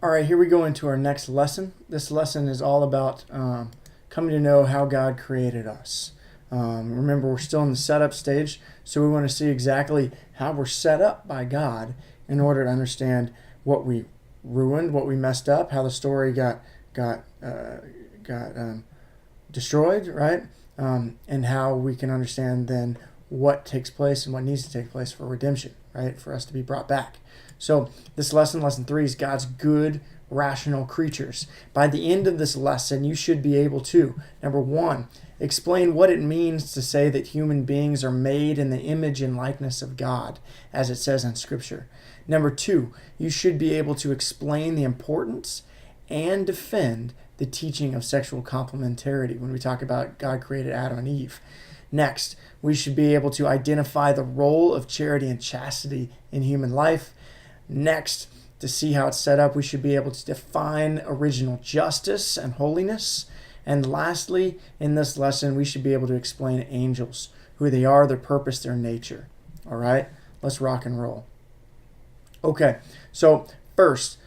All right, here we go into our next lesson. This lesson is all about coming to know how God created us. Remember, we're still in the setup stage, so we want to see exactly how we're set up by God in order to understand what we ruined, what we messed up, how the story got destroyed, right? And how we can understand then what takes place and what needs to take place for redemption, right? For us to be brought back. So this lesson, lesson 3, is God's good, rational creatures. By the end of this lesson, you should be able to, number 1, explain what it means to say that human beings are made in the image and likeness of God, as it says in Scripture. Number 2, you should be able to explain the importance and defend the teaching of sexual complementarity when we talk about God created Adam and Eve. Next, we should be able to identify the role of charity and chastity in human life. Next, to see how it's set up, we should be able to define original justice and holiness. And lastly, in this lesson, we should be able to explain angels, who they are, their purpose, their nature. All right, let's rock and roll. Okay, so first,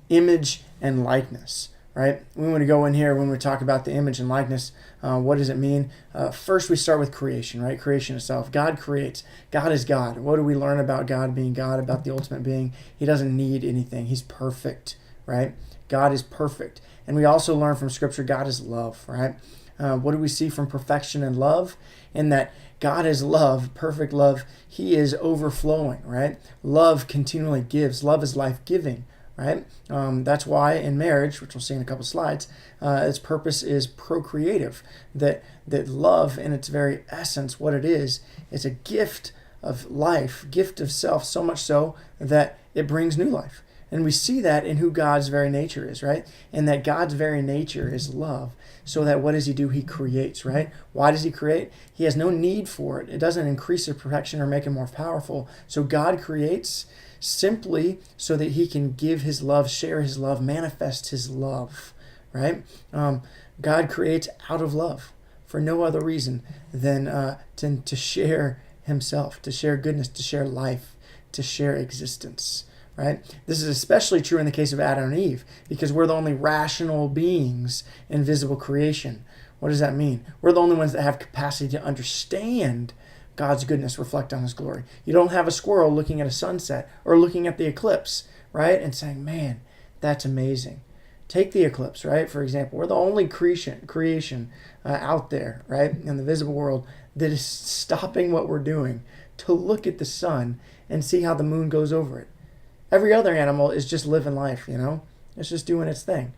image and likeness. Right? We want to go in here when we talk about the image and likeness. What does it mean? First, we start with creation, right? Creation itself. God creates. God is God. What do we learn about God being God, about the ultimate being? He doesn't need anything. He's perfect, right? God is perfect. And we also learn from Scripture, God is love, right? What do we see from perfection and love? In that God is love, perfect love. He is overflowing, right? Love continually gives. Love is life-giving. Right? That's why in marriage, which we'll see in a couple slides, its purpose is procreative. That love, in its very essence, what it is a gift of life, gift of self, so much so that it brings new life. And we see that in who God's very nature is, right? And that God's very nature is love. So that what does he do? He creates, right? Why does he create? He has no need for it. It doesn't increase their perfection or make him more powerful. So God creates simply so that he can give his love, share his love, manifest his love, right? God creates out of love for no other reason than to share himself, to share goodness, to share life, to share existence, right? This is especially true in the case of Adam and Eve because we're the only rational beings in visible creation. What does that mean? We're the only ones that have capacity to understand God's goodness, reflect on his glory. You don't have a squirrel looking at a sunset or looking at the eclipse, right? And saying, man, that's amazing. Take the eclipse, right? For example, we're the only creation out there, right, in the visible world that is stopping what we're doing to look at the sun and see how the moon goes over it. Every other animal is just living life, you know? It's just doing its thing.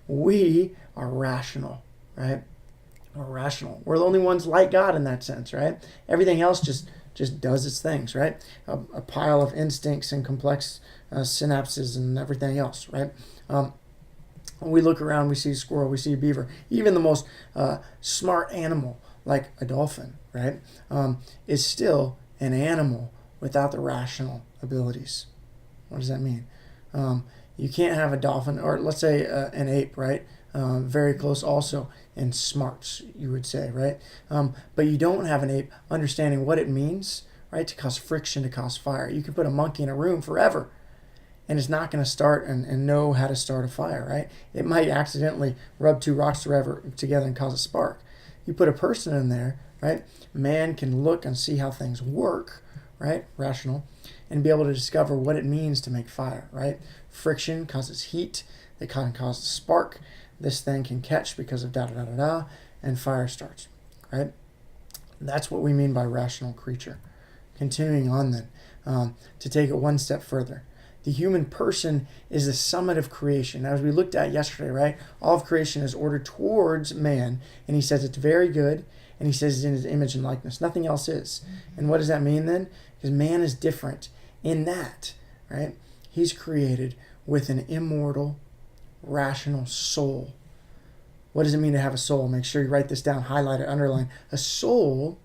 We are rational, right? We're rational. We're the only ones like God in that sense, right? Everything else just does its things, right? A pile of instincts and complex synapses and everything else, right? When we look around, we see a squirrel, we see a beaver, even the most smart animal, like a dolphin, right, is still an animal without the rational abilities. What does that mean? You can't have a dolphin, or let's say an ape, right? Very close also in smarts, you would say, right? But you don't have an ape understanding what it means, right, to cause friction, to cause fire. You can put a monkey in a room forever, and it's not going to start and know how to start a fire, right? It might accidentally rub two rocks together and cause a spark. You put a person in there, right? Man can look and see how things work, right? Rational, and be able to discover what it means to make fire, right? Friction causes heat, that can cause a spark. This thing can catch because of da-da-da-da-da, and fire starts, right? That's what we mean by rational creature. Continuing on then, to take it one step further. The human person is the summit of creation. As we looked at yesterday, right? All of creation is ordered towards man, and he says it's very good, and he says it's in his image and likeness. Nothing else is. And what does that mean then? Because man is different in that, right? He's created with an immortal, rational soul. What does it mean to have a soul? Make sure you write this down, highlight it, underline. A soul,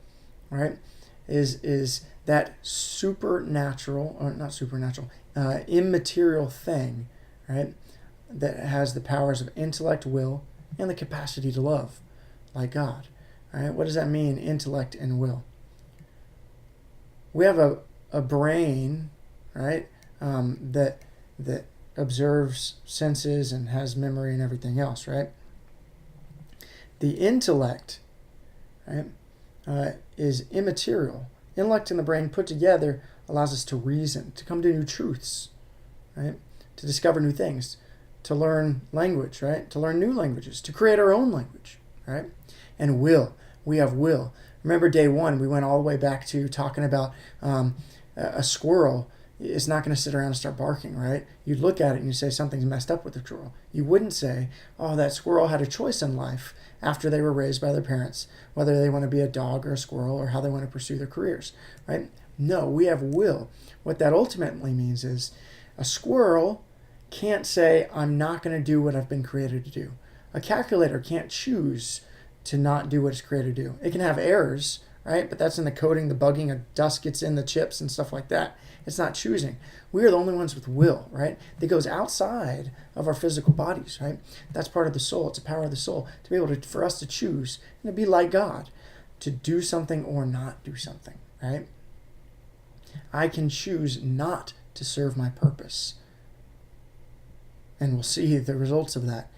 right, is that supernatural, or not supernatural, immaterial thing, right, that has the powers of intellect, will, and the capacity to love, like God. All right, what does that mean, intellect and will? We have a brain, right, that observes, senses, and has memory and everything else, right? The intellect, right, is immaterial. Intellect in the brain put together allows us to reason, to come to new truths, right? To discover new things, to learn language, right? To learn new languages, to create our own language, right? And will. We have will. Remember day one, we went all the way back to talking about a squirrel is not going to sit around and start barking, right? You'd look at it and you say something's messed up with the squirrel. You wouldn't say, oh, that squirrel had a choice in life after they were raised by their parents, whether they want to be a dog or a squirrel or how they want to pursue their careers, right? No, we have will. What that ultimately means is a squirrel can't say, I'm not going to do what I've been created to do. A calculator can't choose to not do what it's created to do. It can have errors, right? But that's in the coding, the bugging, dust gets in the chips and stuff like that. It's not choosing. We are the only ones with will, right? That goes outside of our physical bodies, right? That's part of the soul. It's a power of the soul to be able to, for us to choose and to be like God, to do something or not do something, right? I can choose not to serve my purpose. And we'll see the results of that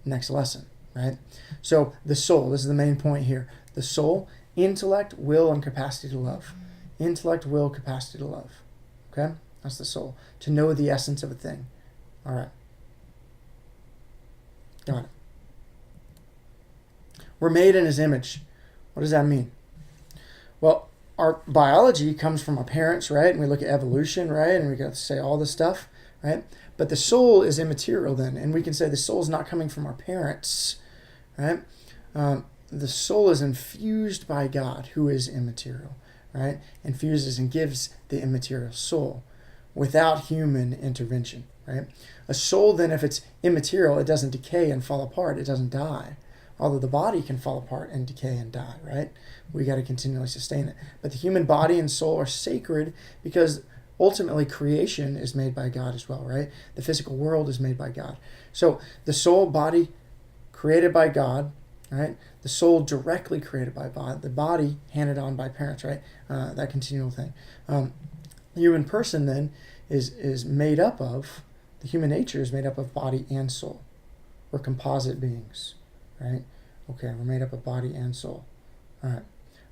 next lesson, right? So the soul, this is the main point here. The soul, intellect, will, and capacity to love. Intellect, will, capacity to love. Okay? That's the soul. To know the essence of a thing. All right. Got it. We're made in his image. What does that mean? Well, our biology comes from our parents, right? And we look at evolution, right? And we got to say all this stuff, right? But the soul is immaterial then. And we can say the soul is not coming from our parents, right? The soul is infused by God, who is immaterial, right? Infuses and gives the immaterial soul without human intervention, right? A soul then, if it's immaterial, it doesn't decay and fall apart. It doesn't die. Although the body can fall apart and decay and die, right? We got to continually sustain it. But the human body and soul are sacred because ultimately creation is made by God as well, right? The physical world is made by God. So the soul, body, created by God, right? The soul directly created by God. The body handed on by parents, right? That continual thing. The human person then is made up of, the human nature is made up of body and soul. We're composite beings, right? Okay, we're made up of body and soul. All right.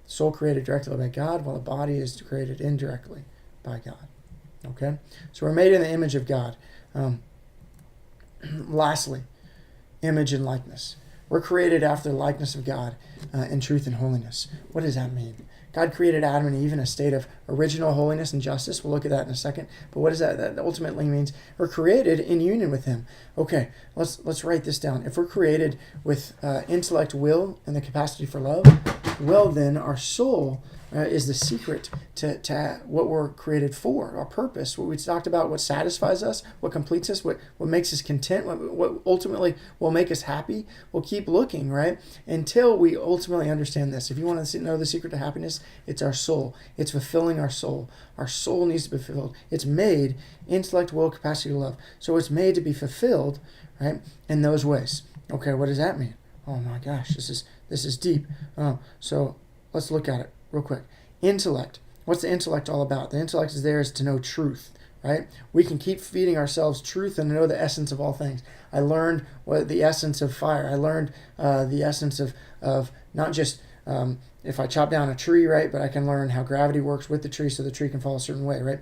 Soul created directly by God, while the body is created indirectly by God. Okay? So we're made in the image of God. Lastly, image and likeness. We're created after the likeness of God in truth and holiness. What does that mean? God created Adam and Eve in a state of original holiness and justice. We'll look at that in a second. But what does that? That ultimately means we're created in union with Him. Okay, let's write this down. If we're created with intellect, will, and the capacity for love, well then our soul is the secret to what we're created for, our purpose, what we talked about, what satisfies us, what completes us, what makes us content, what ultimately will make us happy. We'll keep looking, right, until we ultimately understand this. If you want to know the secret to happiness, it's our soul. It's fulfilling our soul. Our soul needs to be fulfilled. It's made, intellect, will, capacity to love. So it's made to be fulfilled, right, in those ways. Okay, what does that mean? Oh my gosh, this is deep. So let's look at it real quick. Intellect. What's the intellect all about? The intellect is there is to know truth, right? We can keep feeding ourselves truth and know the essence of all things. I learned what the essence of fire. I learned the essence of not just if I chop down a tree, right, but I can learn how gravity works with the tree so the tree can fall a certain way, right?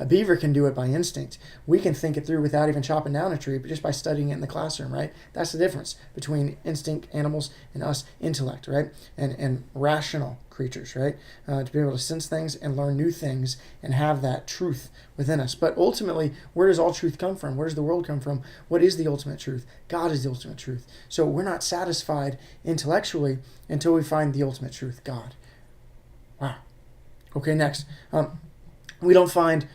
A beaver can do it by instinct. We can think it through without even chopping down a tree, but just by studying it in the classroom, right? That's the difference between instinct animals and us intellect, right? And rational creatures, right? To be able to sense things and learn new things and have that truth within us. But ultimately, where does all truth come from? Where does the world come from? What is the ultimate truth? God is the ultimate truth. So we're not satisfied intellectually until we find the ultimate truth, God. Wow. Okay, next. We don't find...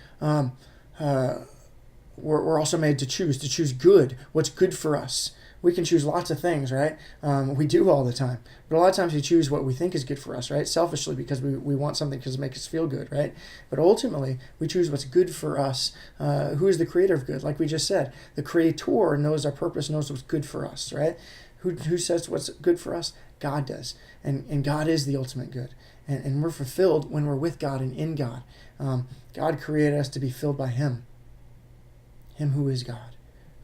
we're also made to choose good, what's good for us. We can choose lots of things, right? We do all the time. But a lot of times we choose what we think is good for us, right? Selfishly because we want something because it makes us feel good, right? But ultimately, we choose what's good for us. Who is the creator of good? Like we just said, the creator knows our purpose, knows what's good for us, right? Who says what's good for us? God does. And God is the ultimate good. And we're fulfilled when we're with God and in God. God created us to be filled by Him. Him who is God,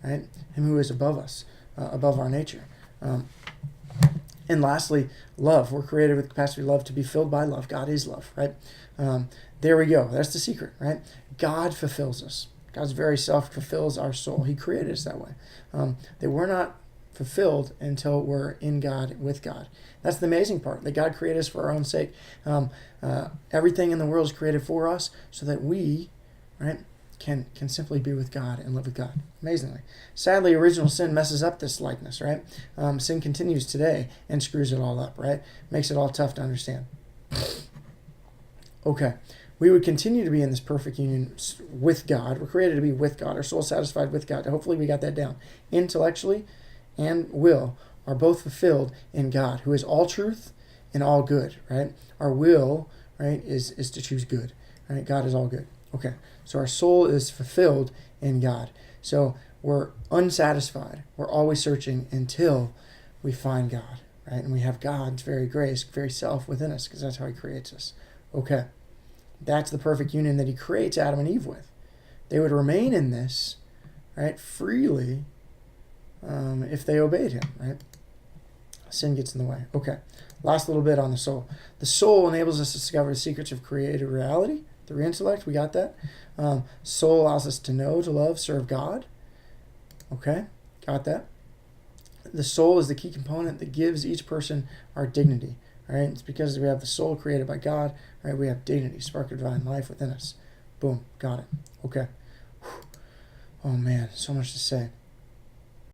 right? Him who is above us, above our nature. And lastly, love. We're created with capacity of love to be filled by love. God is love, right? There we go. That's the secret, right? God fulfills us. God's very self fulfills our soul. He created us that way. That we're not fulfilled until we're in God, with God. That's the amazing part, that God created us for our own sake. Everything in the world is created for us so that we, right, can simply be with God and live with God. Amazingly. Sadly, original sin messes up this likeness, right? Sin continues today and screws it all up, right? Makes it all tough to understand. Okay. We would continue to be in this perfect union with God. We're created to be with God. Our soul satisfied with God. Hopefully we got that down. Intellectually and will are both fulfilled in God, who is all truth and all good, right? Our will, right, is to choose good, right? God is all good. Okay, so our soul is fulfilled in God. So we're unsatisfied. We're always searching until we find God, right? And we have God's very grace, very self within us, because that's how he creates us. Okay, that's the perfect union that he creates Adam and Eve with. They would remain in this, right, freely if they obeyed him, right? Sin gets in the way. Okay, last little bit on the soul. The soul enables us to discover the secrets of created reality through intellect. We got that. Soul allows us to know, to love, serve God. Okay, got that. The soul is the key component that gives each person our dignity. Right? It's because we have the soul created by God. Right? We have dignity, spark of divine life within us. Boom, got it. Okay. Whew. Oh man, so much to say.